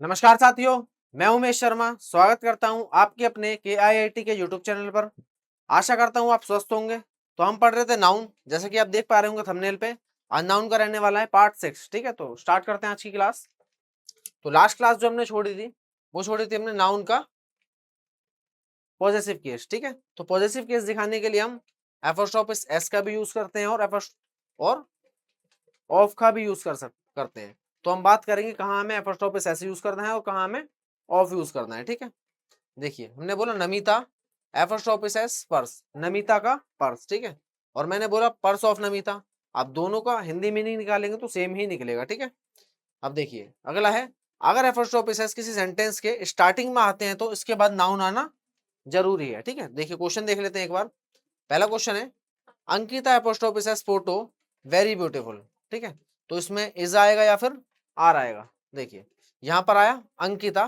नमस्कार साथियों, मैं उमेश शर्मा स्वागत करता हूं आपके अपने KIIT के यूट्यूब चैनल पर। आशा करता हूं आप स्वस्थ होंगे। तो हम पढ़ रहे थे नाउन, जैसे कि आप देख पा रहे होंगे थंबनेल पे। आज नाउन का रहने वाला है पार्ट 6। ठीक है, तो स्टार्ट करते हैं आज की क्लास। तो लास्ट क्लास जो हमने छोड़ी थी वो छोड़ी थी हमने नाउन का पॉजेसिव केस। ठीक है, तो पॉजेसिव केस दिखाने के लिए हम एपोस्ट्रोफिस एस का भी यूज करते हैं और ऑफ का भी यूज करते हैं। तो हम बात करेंगे कहाँ हमें एपोस्ट्रोफिस एस यूज करना है और कहाँ हमें ऑफ यूज करना है। ठीक है, देखिए हमने बोला नमिता एपोस्ट्रोफिस एस पर्स, नमिता का पर्स। ठीक है, और मैंने बोला पर्स ऑफ नमिता। आप दोनों का हिंदी मीनिंग निकालेंगे तो सेम ही निकलेगा। ठीक है, अब देखिए अगला है, अगर एपोस्ट्रोफिस एस किसी सेंटेंस के स्टार्टिंग में आते हैं तो इसके बाद नाउन आना जरूरी है। ठीक है, देखिए क्वेश्चन देख लेते हैं एक बार। पहला क्वेश्चन है, Ankita apostrophe S photo very beautiful. ठीक है, तो इसमें इज आएगा या फिर आर आएगा। देखिए यहां पर आया अंकिता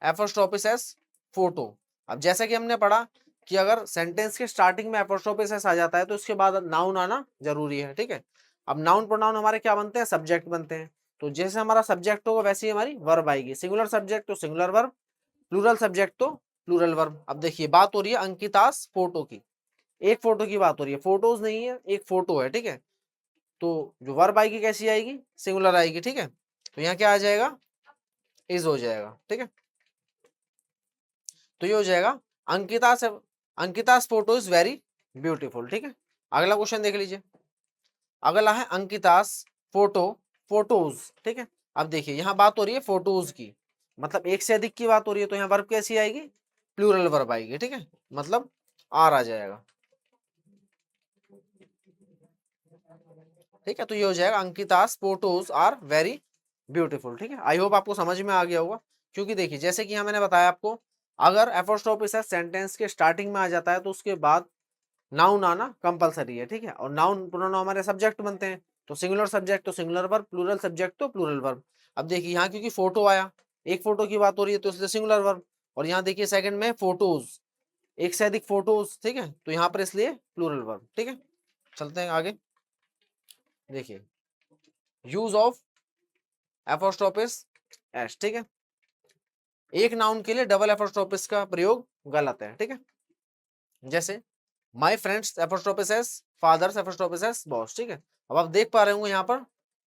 एपोस्ट्रोफिस एस फोटो। अब जैसे कि हमने पढ़ा कि अगर सेंटेंस के स्टार्टिंग में एपोस्ट्रोफिस एस आ जाता है तो उसके बाद नाउन आना जरूरी है। ठीक है, अब नाउन प्रोनाउन हमारे क्या बनते हैं, सब्जेक्ट बनते हैं। तो जैसे हमारा सब्जेक्ट होगा वैसे ही हमारी वर्ब आएगी। सिंगुलर सब्जेक्ट तो सिंगुलर वर्ब, प्लूरल सब्जेक्ट तो प्लूरल वर्ब। अब देखिए बात हो रही है अंकितास फोटो की, एक फोटो की बात हो रही है, फोटोज नहीं है, एक फोटो है। ठीक है, तो जो वर्ब आएगी कैसी आएगी, सिंगुलर आएगी। ठीक है, तो यहाँ क्या आ जाएगा, इज हो जाएगा। ठीक है, तो ये हो जाएगा अंकिता से, Ankita photo is very beautiful. ठीक है, अगला क्वेश्चन देख लीजिए। अगला है अंकितास फोटो फोटोज। ठीक है, अब देखिए यहाँ बात हो रही है फोटोज की, मतलब एक से अधिक की बात हो रही है, तो यहाँ वर्ब कैसी आएगी, प्लूरल वर्ब आएगी। ठीक है, मतलब आर आ जाएगा। ठीक है, तो ये हो जाएगा अंकितास फोटोज आर वेरी ब्यूटीफुल। ठीक है, आई होप आपको समझ में आ गया होगा। क्योंकि देखिए जैसे कि यहाँ मैंने बताया आपको, अगर एपोस्ट्रोफिस सेंटेंस के स्टार्टिंग में आ जाता है तो उसके बाद नाउन आना कंपलसरी है। ठीक है, और नाउन प्रोनाउन हमारे सब्जेक्ट बनते हैं, तो सिंगुलर सब्जेक्ट तो सिंगुलर वर्ब, प्लूरल सब्जेक्ट तो प्लूरल वर्ब। अब देखिए यहाँ क्योंकि फोटो आया, एक फोटो की बात हो रही है तो इसलिए सिंगुलर वर्ब, और यहाँ देखिए सेकंड में फोटोज, एक से अधिक फोटोज। ठीक है, तो यहाँ पर इसलिए प्लूरल वर्ब। ठीक है, चलते हैं आगे। देखिए यूज ऑफ एपोस्ट्रोफिस एस। ठीक है, एक नाउन के लिए डबल एपोस्ट्रोफिस का प्रयोग गलत है। ठीक है, जैसे my friends apostrophe S father's apostrophe S boss. ठीक है, अब आप देख पा रहे होंगे यहाँ पर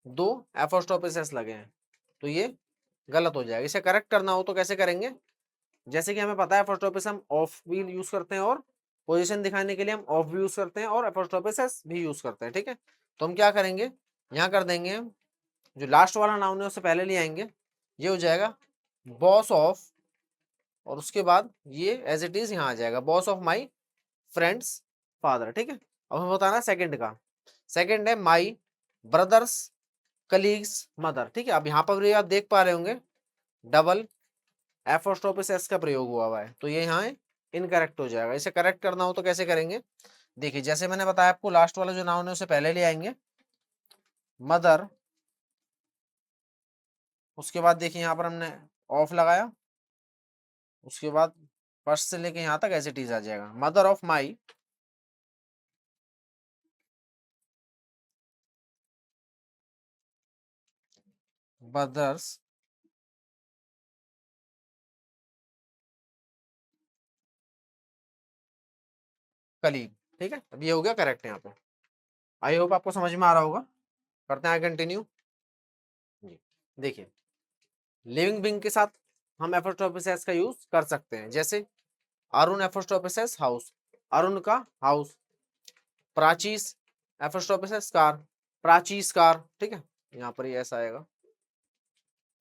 दो एपोस्ट्रोफिस एस लगे हैं, तो ये गलत हो जाएगा। इसे करेक्ट करना हो तो कैसे करेंगे, जैसे कि हमें पता है एपोस्ट्रोफिस हम ऑफ भी यूज करते हैं और पोजीशन दिखाने के लिए हम ऑफ भी यूज करते हैं और एपोस्ट्रोफिस एस भी यूज करते हैं। ठीक है, तो हम क्या करेंगे, यहाँ कर देंगे जो लास्ट वाला नाउन है उससे पहले ले आएंगे, ये हो जाएगा बॉस ऑफ, और उसके बाद ये एज इट इज यहाँ आ जाएगा boss of my friends father. ठीक है, अब हमें बताना सेकंड का, सेकंड है माई ब्रदर्स कलीग्स मदर। ठीक है, अब यहाँ पर भी आप देख पा रहे होंगे डबल एपोस्ट्रोफिस एस का प्रयोग हुआ है, तो ये यहाँ इनकरेक्ट हो जाएगा। इसे करेक्ट करना हो तो कैसे करेंगे, देखिए जैसे मैंने बताया आपको लास्ट वाला जो नाउन है उसे पहले ले आएंगे मदर, उसके बाद देखिए यहाँ पर हमने ऑफ लगाया, उसके बाद फर्स्ट से लेके यहाँ तक एज इट इज आ जाएगा mother of my brothers colleague. ठीक है, अब ये हो गया करेक्ट यहाँ पे। आई होप आपको समझ में आ रहा होगा। करते हैं कंटिन्यू। जी, देखिए लिविंग बींग के साथ हम एपोस्ट्रोफिस एस का यूज कर सकते हैं, जैसे Arun apostrophe S house, Arun का house. Prachi's apostrophe S car, Prachi's car. ठीक है, यहाँ पर ये ऐसा आएगा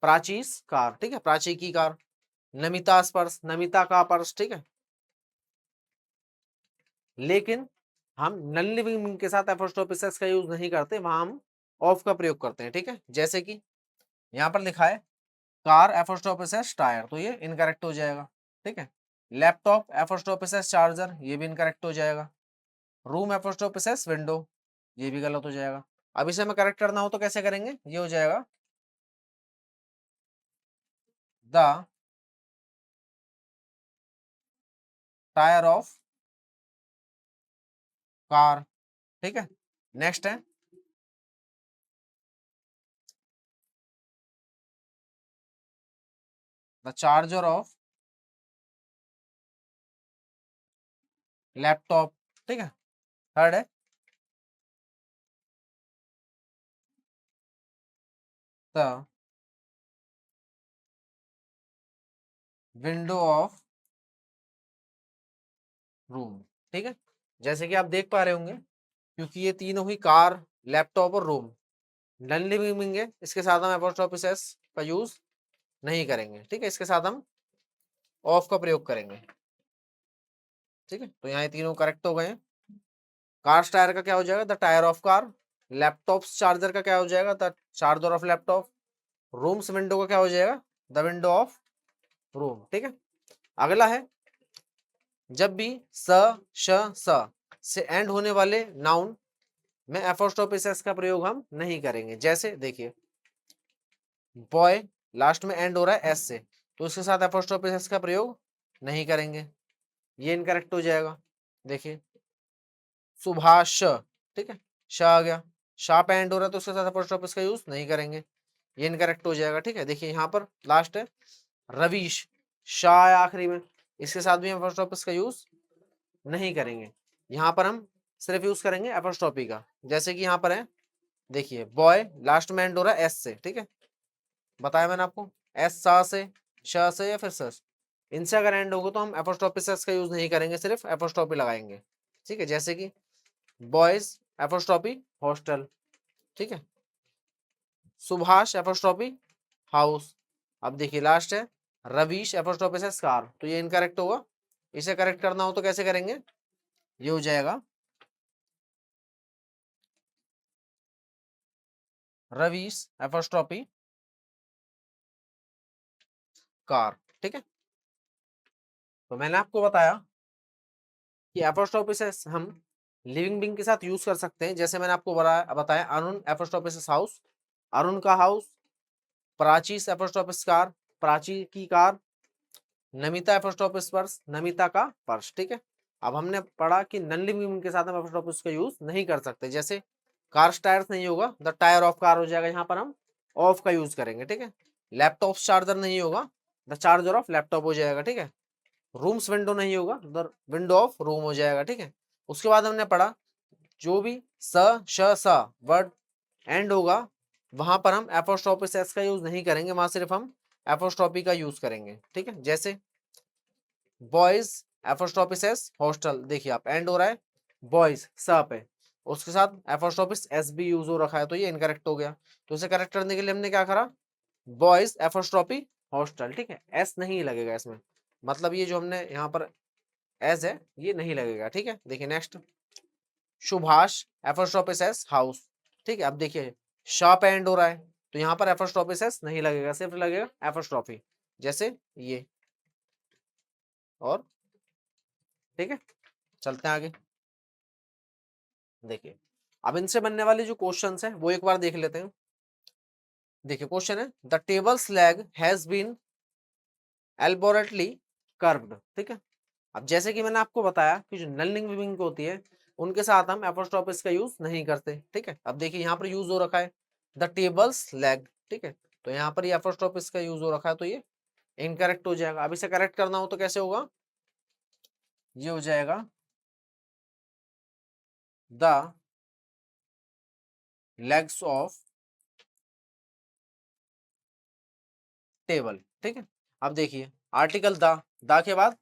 प्राचीस कार। ठीक है, प्राची की कार। नमिता पर्स, नमिता का पर्स। ठीक है, लेकिन हम नॉन लिविंग बींग के साथ एपोस्ट्रोफिस एस का यूज नहीं करते, वहां हम ऑफ का प्रयोग करते हैं। ठीक है, जैसे कि यहाँ पर लिखा है कार एपोस्ट्रोफिस एस टायर, तो ये इनकरेक्ट हो जाएगा। ठीक है, लैपटॉप एपोस्ट्रोफिस एस चार्जर, ये भी इनकरेक्ट हो जाएगा। रूम एपोस्ट्रोफिस एस विंडो, ये भी गलत हो जाएगा। अब इसे हमें करेक्ट करना हो तो कैसे करेंगे, ये हो जाएगा द टायर ऑफ कार। ठीक है, नेक्स्ट है द चार्जर ऑफ लैपटॉप, ठीक है। थर्ड है द विंडो ऑफ रूम, ठीक है। जैसे कि आप देख पा रहे होंगे, क्योंकि ये तीनों ही कार, लैपटॉप और रूम नॉन लिविंग है, इसके साथ हम एपोस्ट्रोफी एस का यूज नहीं करेंगे, ठीक है। इसके साथ हम ऑफ का प्रयोग करेंगे, ठीक है। तो यहाँ ये तीनों करेक्ट हो गए हैं। कार्स टायर का क्या हो जाएगा, the tyre of car. Laptops charger का क्या हो जाएगा, the charger of laptop. Rooms window का क्या हो जाएगा, द विंडो ऑफ रूम, ठीक है। अगला है, जब भी स से एंड होने वाले नाउन में एपोस्ट्रोफी एस का प्रयोग हम नहीं करेंगे। जैसे देखिए, बॉय लास्ट में एंड हो रहा है एस से, तो उसके साथ एपोस्ट्रोफी एस का प्रयोग नहीं करेंगे, ये इनकरेक्ट हो जाएगा। देखिए, सुभाष, ठीक है, श आ गया, शाह पे एंड हो रहा है तो उसके साथ एपोस्ट्रोफी का यूज नहीं करेंगे, ये इनकरेक्ट हो जाएगा, ठीक है। देखिए यहाँ पर लास्ट है रवीश, शाह है आखिरी में, इसके साथ भी एपोस्ट्रोफी का यूज नहीं करेंगे। यहाँ पर हम सिर्फ यूज करेंगे एपोस्ट्रोफी का। जैसे कि यहाँ पर है, देखिए, बॉय लास्ट में एंड हो रहा है एस से, ठीक है, बताया मैंने आपको, एस सा से, श से या फिर सस, इनसे अगर एंड होगा तो हम एपोस्ट्रोफी एस का यूज नहीं करेंगे, सिर्फ एपोस्ट्रोफी लगाएंगे, ठीक है। जैसे कि बॉयज एपोस्ट्रोफी हॉस्टल, ठीक है, सुभाष एपोस्ट्रोफी हाउस। अब देखिए लास्ट है रवीश एपोस्ट्रोफी से कार, तो ये इनकरेक्ट होगा। इसे करेक्ट करना हो तो कैसे करेंगे, ये हो जाएगा रवीश एपोस्ट्रोफी कार, ठीक है। तो मैंने आपको बताया कि एपोस्ट्रोफी से हम लिविंग बीइंग के साथ यूज कर सकते हैं। जैसे मैंने आपको बताया अरुण एपोस्ट्रोफी से हाउस, अरुण का house. Prachi apostrophe car, Prachi की कार। नमिता एपोस्ट्रोफिस पर्स, नमिता का पर्स, ठीक है। अब हमने पढ़ा कि नॉन लिविंग के साथ हम एपोस्ट्रोफिस का यूज नहीं कर सकते। जैसे कार्स टायर्स नहीं होगा, द टायर ऑफ कार हो जाएगा, यहाँ पर हम ऑफ का यूज करेंगे, ठीक है। लैपटॉप चार्जर नहीं होगा, द चार्जर ऑफ लैपटॉप हो जाएगा, ठीक है। रूम्स विंडो नहीं होगा, द विंडो ऑफ रूम हो जाएगा, ठीक है। उसके बाद हमने पढ़ा, जो भी स वर्ड एंड होगा वहां पर हम एपोस्ट्रोफिस एस का यूज नहीं करेंगे, वहां सिर्फ हम एपोस्ट्रोफी का यूज करेंगे, ठीक है। जैसे बॉयज एपोस्ट्रोफिस एस हॉस्टल, देखिए आप एंड हो रहा है बॉयज स पे, उसके साथ एपोस्ट्रोफिस एस भी यूज हो रखा है, तो ये इनकरेक्ट हो गया। तो इसे करेक्ट करने के लिए हमने क्या करा, बॉयज एपोस्ट्रोफी हॉस्टल, ठीक है, एस नहीं लगेगा इसमें, मतलब ये जो हमने यहाँ पर एस है ये नहीं लगेगा, ठीक है। देखिए नेक्स्ट, सुभाष एपोस्ट्रोफिस एस हाउस, ठीक है। अब देखिए शाह पे एंड हो रहा है, तो यहाँ पर एपोस्ट्रोफिस एस नहीं लगेगा, सिर्फ लगेगा एपोस्ट्रोफी, जैसे ये, और ठीक है। चलते हैं आगे। देखिए, अब इनसे बनने वाले जो क्वेश्चंस हैं वो एक बार देख लेते हैं। देखिए क्वेश्चन है, the table's leg has been elaborately curved, ठीक है। अब जैसे कि मैंने आपको बताया कि जो नॉन लिविंग होती है उनके साथ हम एपोस्ट्रोफिस का यूज नहीं करते, ठीक है। अब देखिए यहाँ पर यूज हो रखा है द टेबल्स लेग, ठीक है, तो यहाँ पर ये एपोस्ट्रोफिस का यूज हो रखा है, तो ये इनकरेक्ट हो जाएगा। अब इसे करेक्ट करना हो तो कैसे होगा, ये हो जाएगा द लेग्स ऑफ टेबल, ठीक है। अब देखिए आर्टिकल द के बाद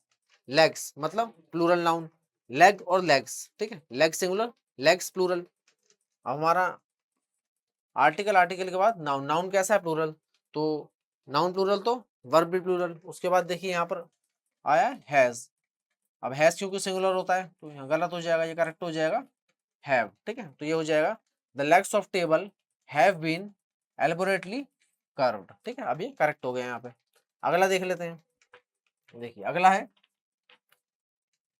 लेग्स मतलब प्लूरल नाउन, लेग और लेग्स, ठीक है, लेग सिंगुलर लेग्स प्लूरल। अब हमारा आर्टिकल, आर्टिकल के बाद नाउन, नाउन कैसा है प्लूरल, तो नाउन प्लूरल तो वर्ब भी प्लूरल। उसके बाद देखिए यहाँ पर आया हैज, अब हैज क्योंकि सिंगुलर होता है तो यहाँ गलत हो जाएगा, ये करेक्ट हो जाएगा हैव, ठीक है। तो ये हो जाएगा the legs of table have been elaborately curved, ठीक है। अब ये करेक्ट हो गया यहाँ पे। अगला देख लेते हैं। देखिए अगला है,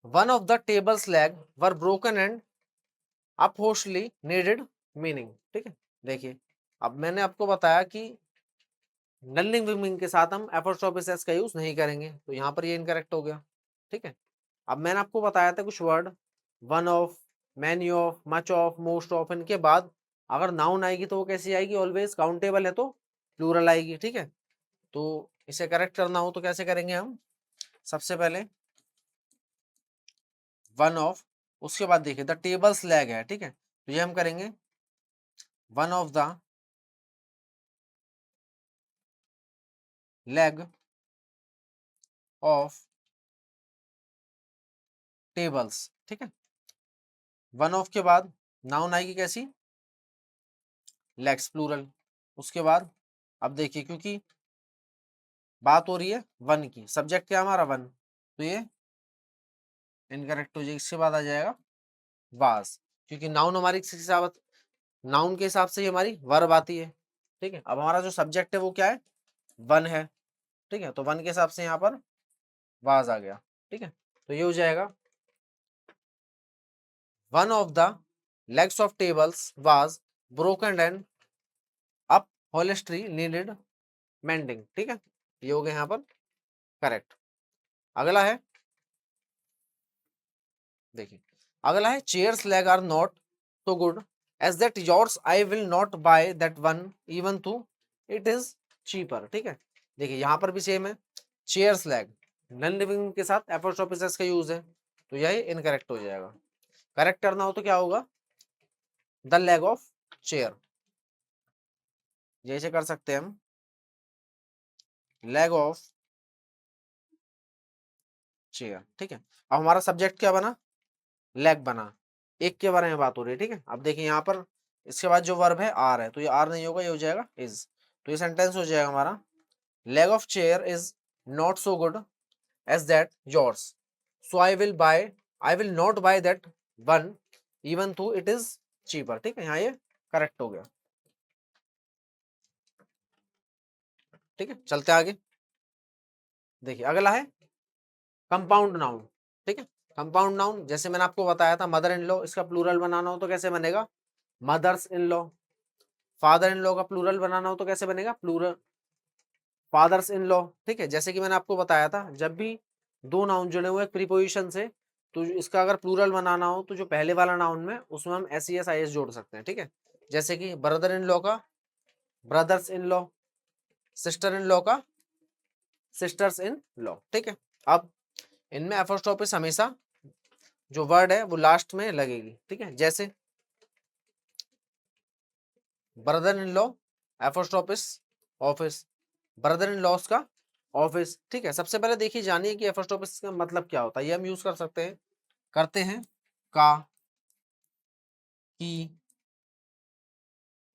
one of the table's leg were broken and upholstery needed mending, ठीक है। देखिए अब मैंने आपको बताया कि नलिंग विमिंग के साथ हम एपोस्ट्रोफिस एस का यूज नहीं करेंगे, तो यहाँ पर ये इनकरेक्ट हो गया, ठीक है। अब मैंने आपको बताया था कुछ word, one of, many of, much of, most of, इनके बाद अगर नाउन आएगी तो वो कैसी आएगी, ऑलवेज काउंटेबल है तो प्लूरल आएगी, ठीक है। तो इसे करेक्ट करना हो तो कैसे करेंगे हम, सबसे पहले वन ऑफ, उसके बाद देखिए द टेबल्स लैग है, ठीक है, तो ये हम करेंगे one of the lag of tables, ठीक है। वन ऑफ के बाद नाउन आएगी कैसी, लेग्स प्लूरल। उसके बाद अब देखिए क्योंकि बात हो रही है वन की, सब्जेक्ट क्या हमारा वन, तो ये इनकरेक्ट हो जाएगा। इसके बाद आ जाएगा वाज, क्योंकि नाउन हमारी किस हिसाब, नाउन के हिसाब से ही हमारी वर्ब आती है, ठीक है। अब हमारा जो सब्जेक्ट है वो क्या है, वन है, ठीक है, तो वन के हिसाब से यहाँ पर वाज आ गया, ठीक है। तो ये हो जाएगा one of the legs of tables was broken and upholstery needed mending, ठीक है, ये हो गया यहाँ पर करेक्ट। अगला है, देखिए अगला है chairs leg are not so good as that yours I will not buy that one even though it is cheaper, ठीक है। देखिए यहाँ पर भी सेम है, चेयर्स लैग नॉन लिविंग के साथ एपोस्ट्रोफी एस का यूज है, तो यही इनकरेक्ट हो जाएगा। करेक्ट करना हो तो क्या होगा, द लैग ऑफ चेयर, जैसे कर सकते हैं हम, लैग ऑफ चेयर, ठीक है। अब हमारा सब्जेक्ट क्या बना, लैग बना, एक के बारे में बात हो रही है, ठीक है। अब देखिए यहाँ पर इसके बाद जो वर्ब है आर है, तो ये आर नहीं होगा, ये हो जाएगा इज, तो ये सेंटेंस हो जाएगा हमारा leg of chair is not so good as that yours, so I will not buy that one even though it is cheaper, ठीक है, यहाँ ये करेक्ट हो गया, ठीक है। चलते आगे, देखिए अगला है कंपाउंड नाउन, ठीक है। कंपाउंड नाउन जैसे मैंने आपको बताया था मदर इन लॉ, इसका प्लूरल बनाना हो तो कैसे बनेगा, mother's in law. Father in law का प्लूरल बनाना हो तो कैसे बनेगा, प्लूरल फादर्स इन लॉ, ठीक है। जैसे कि मैंने आपको बताया था जब भी दो नाउन जुड़े हुए प्रीपोजिशन से, तो इसका अगर प्लूरल बनाना हो तो जो पहले वाला नाउन में उसमें हम S E S I S जोड़ सकते हैं, ठीक है। जैसे कि ब्रदर इन लॉ का brothers in law, sister in law का सिस्टर्स इन लॉ, ठीक है। अब इनमें एपोस्ट्रोफिस हमेशा जो वर्ड है वो लास्ट में लगेगी, ठीक है। जैसे brother in law apostrophes office, brother in laws का ऑफिस, ठीक है। सबसे पहले देखिए जानिए कि एपोस्ट्रोफिस का मतलब क्या होता है, ये हम यूज कर सकते हैं, करते हैं का, की,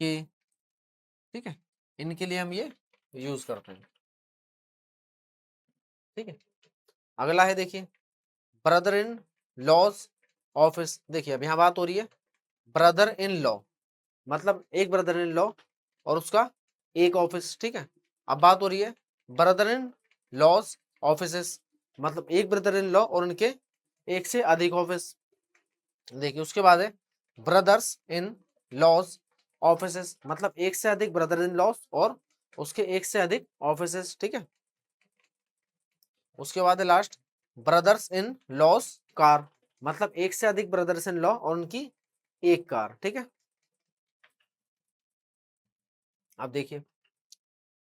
के, ठीक है, इनके लिए हम ये यूज करते हैं, ठीक है। अगला है देखिए ब्रदर इन लॉज ऑफिस, देखिए अब यहाँ बात हो रही है ब्रदर इन लॉ, मतलब एक ब्रदर इन लॉ और उसका एक ऑफिस, ठीक है। अब बात हो रही है ब्रदर इन लॉज ऑफिसेस, मतलब एक ब्रदर इन लॉ और उनके एक से अधिक ऑफिस। देखिए उसके बाद है ब्रदर्स इन लॉज ऑफिसेस, मतलब एक से अधिक ब्रदर इन लॉज और उसके एक से अधिक ऑफिसेस, ठीक है। उसके बाद है last brothers in law's car, मतलब एक से अधिक ब्रदर्स इन लॉ और उनकी एक कार, ठीक है। अब देखिए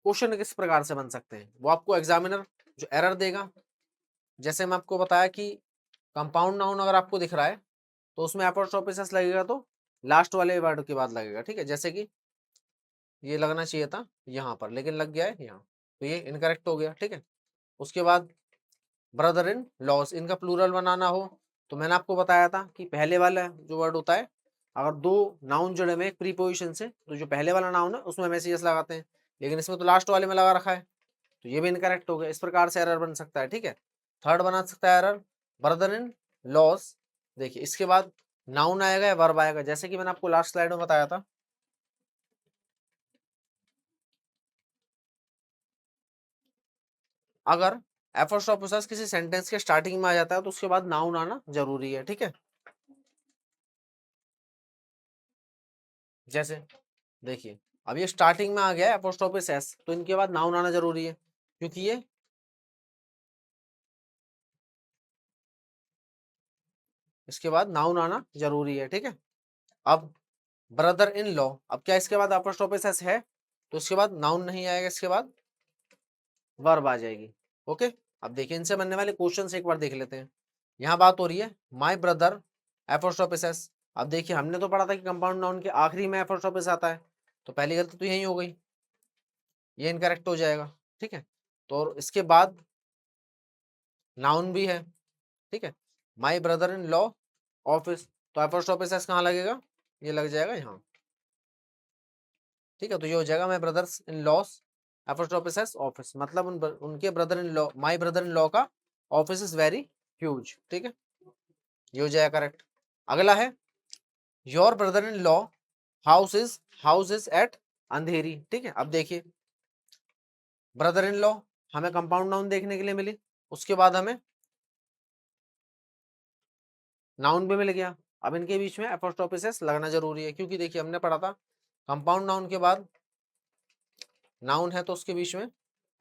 क्वेश्चन किस प्रकार से बन सकते हैं, वो आपको एग्जामिनर जो एरर देगा, जैसे मैं आपको बताया कि कंपाउंड नाउन अगर आपको दिख रहा है तो उसमें एपोस्ट्रोफी एस लगेगा तो लास्ट वाले वर्ड के बाद लगेगा, ठीक है। जैसे कि ये लगना चाहिए था यहाँ पर लेकिन लग गया है यहाँ, तो ये इनकरेक्ट हो गया, ठीक है। उसके बाद ब्रदर इन लॉस, इनका प्लूरल बनाना हो तो मैंने आपको बताया था कि पहले वाला जो वर्ड होता है, अगर दो नाउन जुड़े में एक प्रीपोजिशन से, तो जो पहले वाला नाउन है उसमें हम एस लगाते हैं, लेकिन इसमें तो लास्ट वाले में लगा रखा है, तो ये भी इनकरेक्ट हो गया। इस प्रकार से एरर बन सकता है, ठीक है। थर्ड बना सकता है एरर ब्रदर इन लॉस, देखिए इसके बाद नाउन आएगा या वर्ब आएगा, जैसे कि मैंने आपको लास्ट स्लाइड में बताया था, अगर एपोस्ट्रोफिस किसी सेंटेंस के स्टार्टिंग में आ जाता है तो उसके बाद नाउन आना जरूरी है, ठीक है। जैसे देखिए अब ये स्टार्टिंग में आ गया एपोस्ट्रोफिस एस, तो इनके बाद नाउन आना जरूरी है क्योंकि ये इसके बाद नाउन आना जरूरी है, ठीक है। अब ब्रदर इन लॉ, अब क्या इसके बाद एपोस्ट्रोफिस एस है तो उसके बाद नाउन नहीं आएगा, इसके बाद वर्ब आ जाएगी। ओके, अब देखिए इनसे बनने वाले क्वेश्चन एक बार देख लेते हैं। यहाँ बात हो रही है माई ब्रदर एपोस्ट्रोफिस एस। अब देखिए हमने तो पढ़ा था कि कंपाउंड नाउन के आखिरी में एपोस्ट्रोफिस आता है, तो पहली गलती तो यही हो गई, ये इनकरेक्ट हो जाएगा। ठीक है, तो इसके बाद नाउन भी है। ठीक है, माई ब्रदर इन लॉ ऑफिस, तो एपोस्ट्रोफिस एस कहाँ लगेगा, ये लग जाएगा यहाँ। ठीक है, तो ये हो जाएगा my brothers in laws apostrophes s office, मतलब उनके brother in law, my brother in law का ऑफिस इज वेरी ह्यूज। ठीक है, ये हो जाएगा करेक्ट। अगला है your brother in law house is at Andheri. ठीक है, अब देखिए ब्रदर इन लॉ हमें कंपाउंड नाउन देखने के लिए मिली, उसके बाद हमें नाउन भी मिल गया। अब इनके बीच में एपोस्ट्रोफिस एस लगना जरूरी है, क्योंकि देखिए हमने पढ़ा था कंपाउंड नाउन के बाद नाउन है तो उसके बीच में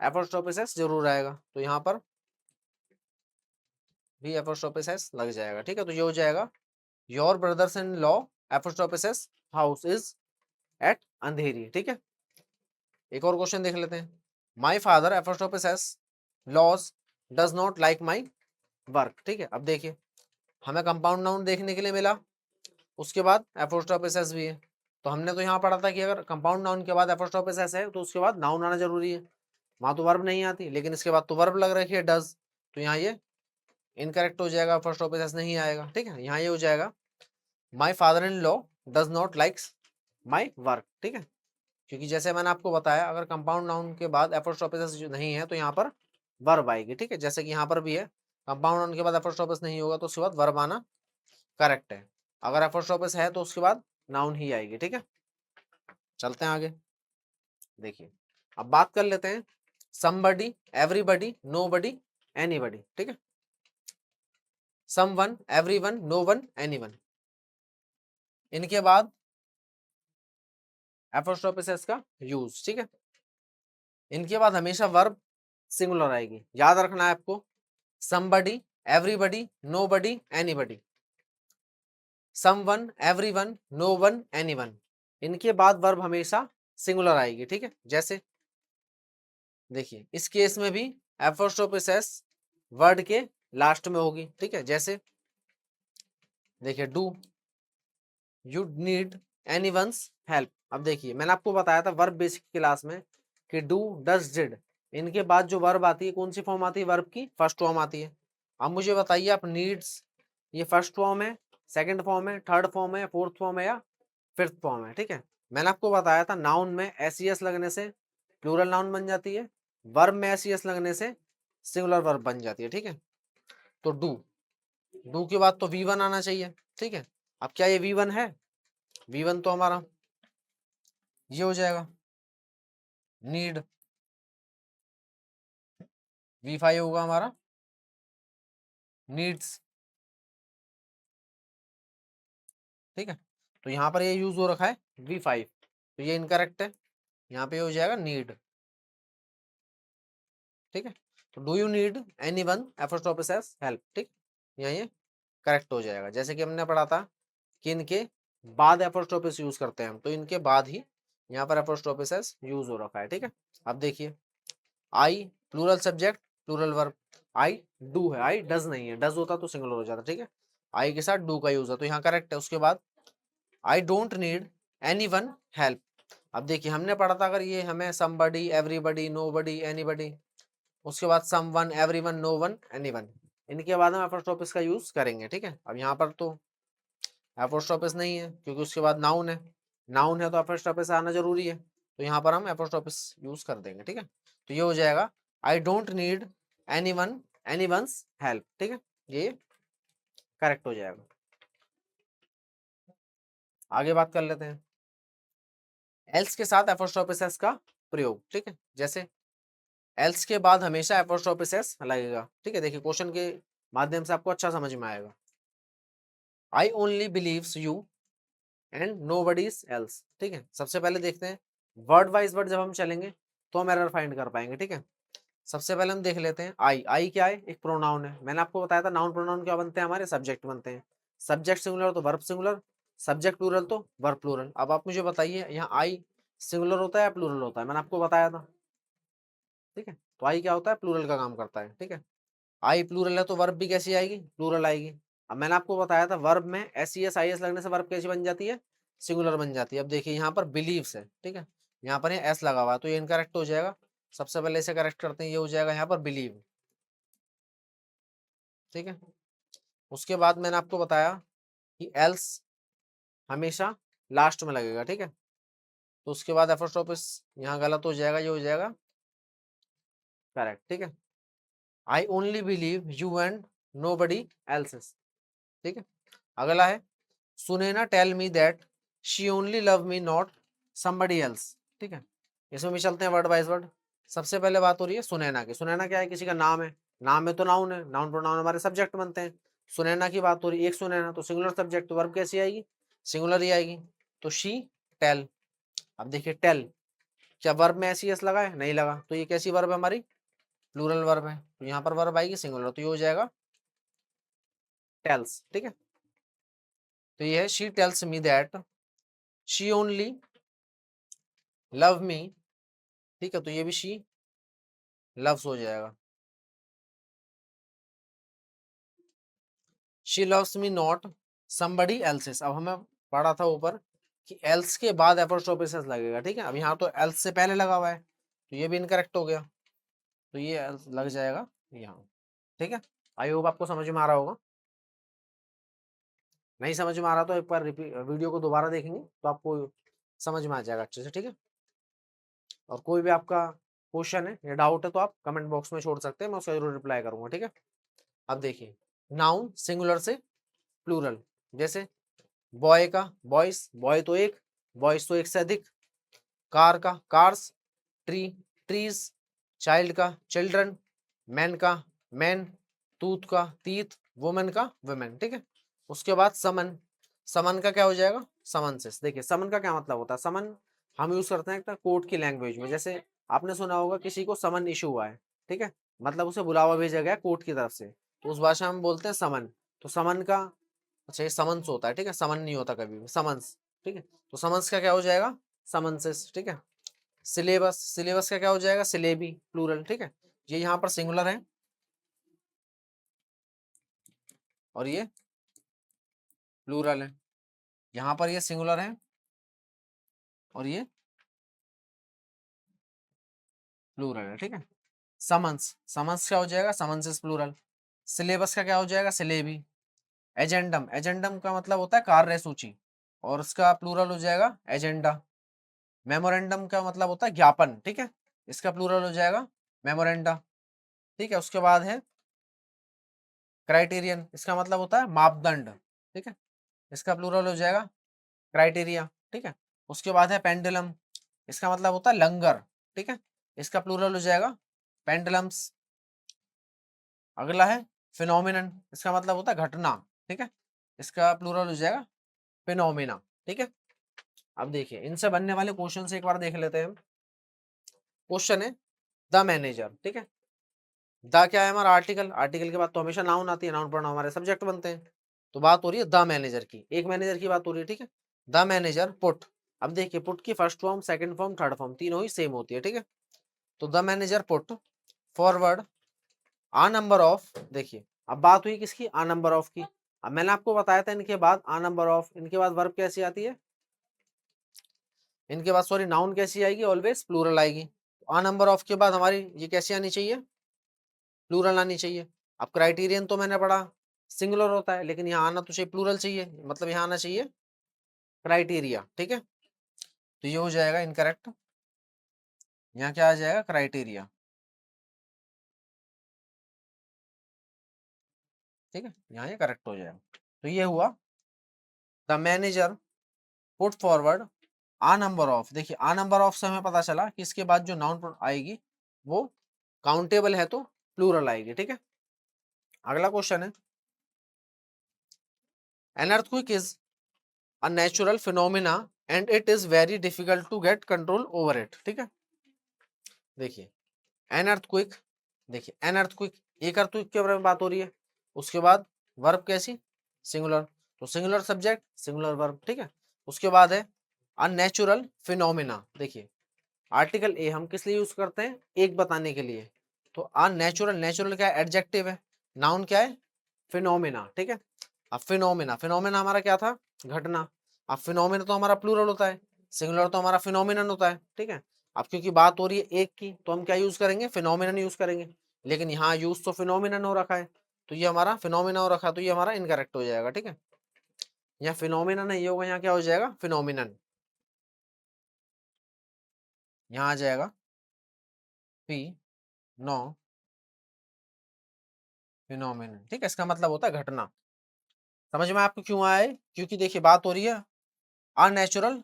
एपोस्ट्रोफिस एस जरूर आएगा, तो यहाँ पर भी एपोस्ट्रोफिस एस लग जाएगा। ठीक है, तो ये हो जाएगा your brothers in law apostrophes S house is at Andheri. ठीक है, एक और क्वेश्चन देख लेते हैं। My father apostrophes s laws does not like my work. ठीक है, अब देखिए हमें कंपाउंड नाउन देखने के लिए मिला, उसके बाद एपोस्ट्रोफिस एस भी है, तो हमने तो यहाँ पढ़ा था कि अगर कंपाउंड नाउन के बाद एपोस्ट्रोफिस एस है तो उसके बाद नाउन आना जरूरी है। वहां तो वर्ब नहीं आती, लेकिन इसके बाद तो वर्ब लग रही है डज, तो यहाँ ये इनकरेक्ट हो जाएगा, एपोस्ट्रोफिस एस नहीं आएगा। ठीक है, यहाँ ये हो जाएगा my father in law does not likes my work. ठीक है, क्योंकि जैसे मैंने आपको बताया अगर कंपाउंड नाउन के बाद एपोस्ट्रोफिस जो नहीं है तो यहाँ पर वर्ब आएगी। ठीक है, जैसे कि यहाँ पर भी है कंपाउंड नाउन के बाद एपोस्ट्रोफिस नहीं होगा तो उसके बाद वर्ब आना करेक्ट है। अगर एपोस्ट्रोफिस है तो उसके बाद नाउन ही आएगी। ठीक है, चलते हैं आगे। देखिए अब बात कर लेते हैं समबडी, एवरीबडी, नोबडी, एनीबडी। ठीक है, समवन, एवरीवन, नोवन, एनीवन, इनके बाद एपोस्ट्रोफिस एस का यूज। ठीक है, इनके बाद हमेशा वर्ब सिंगुलर आएगी, याद रखना है आपको। somebody, everybody, nobody, anybody, someone, everyone, no one, anyone, इनके बाद वर्ब हमेशा सिंगुलर आएगी। ठीक है, जैसे देखिए इस केस में भी एपोस्ट्रोफिस एस वर्ड के लास्ट में होगी। ठीक है, जैसे देखिए do you need anyone's help. अब देखिए मैंने आपको बताया था वर्ब बेसिक क्लास में कि डू, डज, डिड, इनके बाद जो वर्ब आती है कौन सी फॉर्म आती है, वर्ब की फर्स्ट फॉर्म आती है। अब मुझे बताइए आप नीड्स ये फर्स्ट फॉर्म है, सेकंड फॉर्म है, थर्ड फॉर्म है, फोर्थ फॉर्म है या फिफ्थ फॉर्म है। ठीक है, मैंने आपको बताया था नाउन में एस लगने से प्लूरल नाउन बन जाती है, वर्ब में एस लगने से सिंगुलर वर्ब बन जाती है। ठीक है, तो डू, डू के बाद तो V1 आना चाहिए। ठीक है, अब क्या ये V1 है, V1 तो हमारा ये हो जाएगा नीड, V5 होगा हमारा नीड्स। ठीक है, तो यहाँ पर ये यूज हो रखा है V5, तो ये इनकरेक्ट है, यहाँ पे हो जाएगा नीड। ठीक है, तो do you need anyone apostrophes s help. ठीक, यहाँ ये करेक्ट हो जाएगा। जैसे कि हमने पढ़ा था कि इनके बाद एपोस्ट्रोफिस यूज करते हैं हम, तो इनके बाद ही यहाँ पर एपोस्ट्रोफिस एस यूज हो रखा है। ठीक है, अब देखिए I plural subject plural verb, I do है, आई डज नहीं है, डज होता तो सिंगुलर हो जाता। ठीक है, आई के साथ डू का यूज है तो यहाँ करेक्ट है। उसके बाद I don't need any one help. अब देखिए हमने पढ़ा था अगर ये हमें समबडी, एवरीबडी, नोबडी, एनीबडी, उसके बाद someone, everyone, no one, anyone, इनके बाद हम एपोस्ट्रोफिस का यूज करेंगे। ठीक है, अब यहाँ पर तो एपोस्ट्रोफिस नहीं है क्योंकि उसके बाद नाउन है, नाउन है तो एपोस्ट्रोफिस आना जरूरी है, तो यहाँ पर हम एपोस्ट्रोफिस यूज कर देंगे। ठीक है, तो ये हो जाएगा I don't need anyone anyone's help. ठीक है, ये करेक्ट हो जाएगा। आगे बात कर लेते हैं एल्स के साथ एपोस्ट्रोफिस एस का प्रयोग। ठीक है, जैसे एल्स के बाद हमेशा एपोस्ट्रोफिस एस लगेगा। ठीक है, देखिए क्वेश्चन के माध्यम से आपको अच्छा समझ में आएगा। I only believes you and nobody's else. ठीक है, सबसे पहले देखते हैं वर्ड वाइज वर्ड जब हम चलेंगे तो हम एरर फाइंड कर पाएंगे। ठीक है, सबसे पहले हम देख लेते हैं आई, आई क्या है, एक प्रोनाउन है। मैंने आपको बताया था नाउन प्रोनाउन क्या बनते हैं, हमारे सब्जेक्ट बनते हैं, सब्जेक्ट सिंगुलर तो वर्ब सिंगुलर, सब्जेक्ट प्लूरल तो वर्ब प्लूरल। अब आप मुझे बताइए यहाँ आई सिंगुलर होता है या प्लूरल होता है, मैंने आपको बताया था ठीक है। तो आई क्या होता है, प्लूरल का काम करता है, ठीक है। आई प्लूरल है तो वर्ब भी कैसी आएगी, प्लूरल आएगी। अब मैंने आपको बताया था वर्ब में S E S I S लगने से वर्ब कैसी बन जाती है, सिंगुलर बन जाती है। अब देखिए यहाँ पर बिलीव्स है, ठीक है, यहाँ पर ये एस लगा हुआ है तो ये इनकरेक्ट हो जाएगा। सबसे पहले इसे करेक्ट करते हैं, ये हो जाएगा यहाँ पर बिलीव, ठीक है। उसके बाद मैंने आपको बताया कि एल्स हमेशा लास्ट में लगेगा, ठीक है। तो उसके बाद एपोस्ट्रोफिस यहाँ गलत हो जाएगा, ये हो जाएगा करेक्ट, ठीक है। I only believe you and nobody elses, ठीक है। अगला है Sunaina tell me that she only love me not somebody else, ठीक है। इसमें भी चलते हैं वर्ड वाइज वर्ड। सबसे पहले बात हो रही है सुनैना की। सुनैना क्या है, किसी का नाम है, नाम है तो नाउन है, नाउन प्रोनाउन हमारे सब्जेक्ट बनते हैं। सुनैना की बात हो रही है, एक सुनैना तो सिंगुलर सब्जेक्ट, तो वर्ब कैसी आएगी, सिंगुलर ही आएगी। तो शी टेल। अब देखिए टेल, क्या वर्ब में एस लगा है, नहीं लगा, तो ये कैसी वर्ब है हमारी, प्लूरल वर्ब है। तो यहाँ पर वर्ब आएगी सिंगुलर, तो ये हो जाएगा टेल्स, ठीक है। तो ये है she tells me that she only love मी, ठीक है। तो ये भी शी लव्स हो जाएगा, she loves me not somebody else's. अब हमें पढ़ा था ऊपर कि एल्स के बाद एपोस्ट्रोफिस लगेगा, ठीक है। अब यहाँ तो एल्स से पहले लगा हुआ है तो ये भी इनकरेक्ट हो गया, तो ये एल्स लग जाएगा यहाँ, ठीक है। आई होप आपको समझ में आ रहा होगा। नहीं समझ में आ रहा तो एक बार वीडियो को दोबारा देखेंगे तो आपको समझ में आ जाएगा अच्छे से, ठीक है। और कोई भी आपका क्वेश्चन है या डाउट है तो आप कमेंट बॉक्स में छोड़ सकते हैं, मैं उसका जरूर रिप्लाई करूंगा, ठीक है। अब देखिए नाउन सिंगुलर से प्लूरल, जैसे बॉय का बॉयस, बॉय तो एक, बॉयस तो एक से अधिक। कार का कार्स, ट्री ट्रीज, चाइल्ड का चिल्ड्रन, मैन का मैन, टूथ का टीथ, वुमेन का वुमेन, ठीक है। उसके बाद समन, समन का क्या हो जाएगा, समन्सेस। देखिए समन का क्या मतलब होता है, समन हम यूज करते हैं कोर्ट की लैंग्वेज में। जैसे आपने सुना होगा किसी को समन इशू हुआ है, ठीक है, मतलब उसे बुलावा भेजा गया कोर्ट की तरफ से, तो उस भाषा में बोलते हैं समन। तो समन का, अच्छा ये समन्स होता है, ठीक है, समन नहीं होता कभी भी, समन्स, ठीक है। तो समन्स का क्या हो जाएगा, समन्सेस, ठीक है। सिलेबस, सिलेबस का क्या हो जाएगा, सिलेबी प्लूरल, ठीक है। ये यहाँ पर सिंगुलर है और ये प्लूरल है, यहाँ पर ये सिंगुलर है और ये प्लूरल है, ठीक है। समन्स, समन्स क्या हो जाएगा, समन्सेस प्लूरल। सिलेबस का क्या हो जाएगा, सिलेबी। एजेंडम, एजेंडम का मतलब होता है कार्य सूची और उसका प्लूरल हो जाएगा एजेंडा। मेमोरेंडम का मतलब होता है ज्ञापन, ठीक है, इसका प्लूरल हो जाएगा मेमोरेंडा, ठीक है। उसके बाद है क्राइटेरियन, इसका मतलब होता है मापदंड, ठीक है, इसका प्लूरल हो जाएगा क्राइटेरिया, ठीक है। उसके बाद है पेंडुलम, इसका मतलब होता है लंगर, ठीक है, इसका प्लूरल हो जाएगा पेंडुलम्स। अगला है फिनोमिनन, इसका मतलब होता है घटना, ठीक है, इसका प्लूरल हो जाएगा फिनोमिना, ठीक है। अब देखिए इनसे बनने वाले क्वेश्चन से एक बार देख लेते हैं। क्वेश्चन है द मैनेजर, ठीक है। द क्या है हमारा आर्टिकल, आर्टिकल के बाद तो हमेशा नाउन आती है, नाउन प्रोनाउन हमारे सब्जेक्ट बनते हैं। तो बात हो रही है द मैनेजर की, एक मैनेजर की बात हो रही है, ठीक है। द मैनेजर पुट, अब देखिए पुट की first form, second form, third form तीनों ही सेम होती है, ठीक है। तो the manager put forward a number of, देखिए अब बात हुई किसकी, आ नंबर ऑफ की। अब मैंने आपको बताया था इनके बाद आ नंबर ऑफ, इनके बाद वर्ब कैसी आती है, इनके बाद सॉरी नाउन कैसी आएगी, ऑलवेज प्लूरल आएगी। आ नंबर ऑफ के बाद हमारी ये कैसी आनी चाहिए, प्लूरल आनी चाहिए। अब क्राइटेरियन तो मैंने पढ़ा सिंगुलर होता है, लेकिन यहाँ आना तो चाहिए प्लूरल चाहिए, मतलब यहाँ आना चाहिए क्राइटेरिया, ठीक है। तो ये हो जाएगा इनकरेक्ट, यहाँ क्या आ जाएगा क्राइटेरिया, ठीक है, यहाँ ये करेक्ट हो जाएगा। तो ये हुआ the manager put forward a number of. देखिए आ नंबर ऑफ से हमें पता चला कि इसके बाद जो नाउन आएगी वो काउंटेबल है तो प्लूरल आएगी, ठीक है। अगला क्वेश्चन है an earthquake is a natural phenomena and it is very difficult to get control over it, ठीक है। देखिए एन अर्थक्वेक, देखिए एन अर्थक्वेक, एक अर्थक्वेक के बारे में बात हो रही है, उसके बाद वर्ब कैसी, सिंगुलर, तो सिंगुलर सब्जेक्ट सिंगुलर वर्ब, ठीक है। उसके बाद है अननेचुरल फिनोमिना, देखिए आर्टिकल ए हम किस लिए यूज करते हैं, एक बताने के लिए। तो अननेचुरल, नेचुरल क्या है, एडजेक्टिव है। नाउन क्या है, फिनोमिना, ठीक है। अब फिनोमिना, फिनोमिना हमारा क्या था, घटना। अब फिनोमिना तो हमारा प्लूरल होता है, सिंगुलर तो हमारा फिनोमिनन होता है, ठीक है। अब क्योंकि बात हो रही है एक की, तो हम क्या यूज करेंगे, फिनोमिनन यूज करेंगे। लेकिन यहाँ यूज तो फिनोमिनन हो रखा है, तो ये हमारा फिनोमिना हो रखा है, तो ये हमारा इनकरेक्ट हो जाएगा, ठीक है। यहाँ फिनोमिना नहीं होगा, यहाँ क्या हो जाएगा, फिनोमिनन। यहाँ आ जाएगा फी नो फिनोमिनन, ठीक है। इसका मतलब होता है घटना। समझ में आपको क्यों आया है, क्योंकि देखिए बात हो रही है अननेचुरल,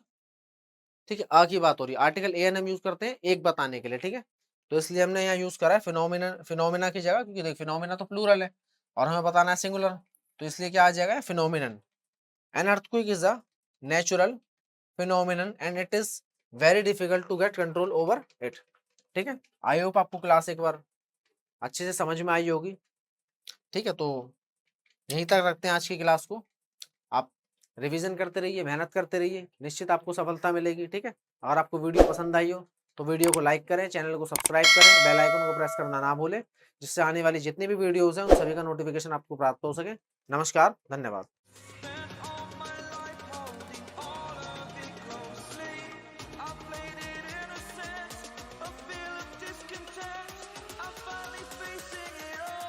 ठीक है। आ की बात हो रही है, आर्टिकल ए एन हम यूज करते हैं एक बताने के लिए, ठीक है। तो इसलिए हमने यहाँ यूज करा है फिनोमिना, फिनोमिना की जगह, क्योंकि देख फिनोमिना तो प्लूरल है और हमें बताना है सिंगुलर, तो इसलिए क्या आ जाएगा, phenomenon. An earthquake is a natural phenomenon and it is very difficult to get control over it, ठीक है। आई होप आपको क्लास एक बार अच्छे से समझ में आई होगी, ठीक है। तो यहीं तक रखते हैं आज की क्लास को। आप रिवीजन करते रहिए, मेहनत करते रहिए, निश्चित आपको सफलता मिलेगी, ठीक है। अगर आपको वीडियो पसंद आई हो तो वीडियो को लाइक करें, चैनल को सब्सक्राइब करें, बेल आइकन को प्रेस करना ना भूलें, जिससे आने वाली जितनी भी वीडियोस हैं उन सभी का नोटिफिकेशन आपको प्राप्त हो सके। नमस्कार, धन्यवाद।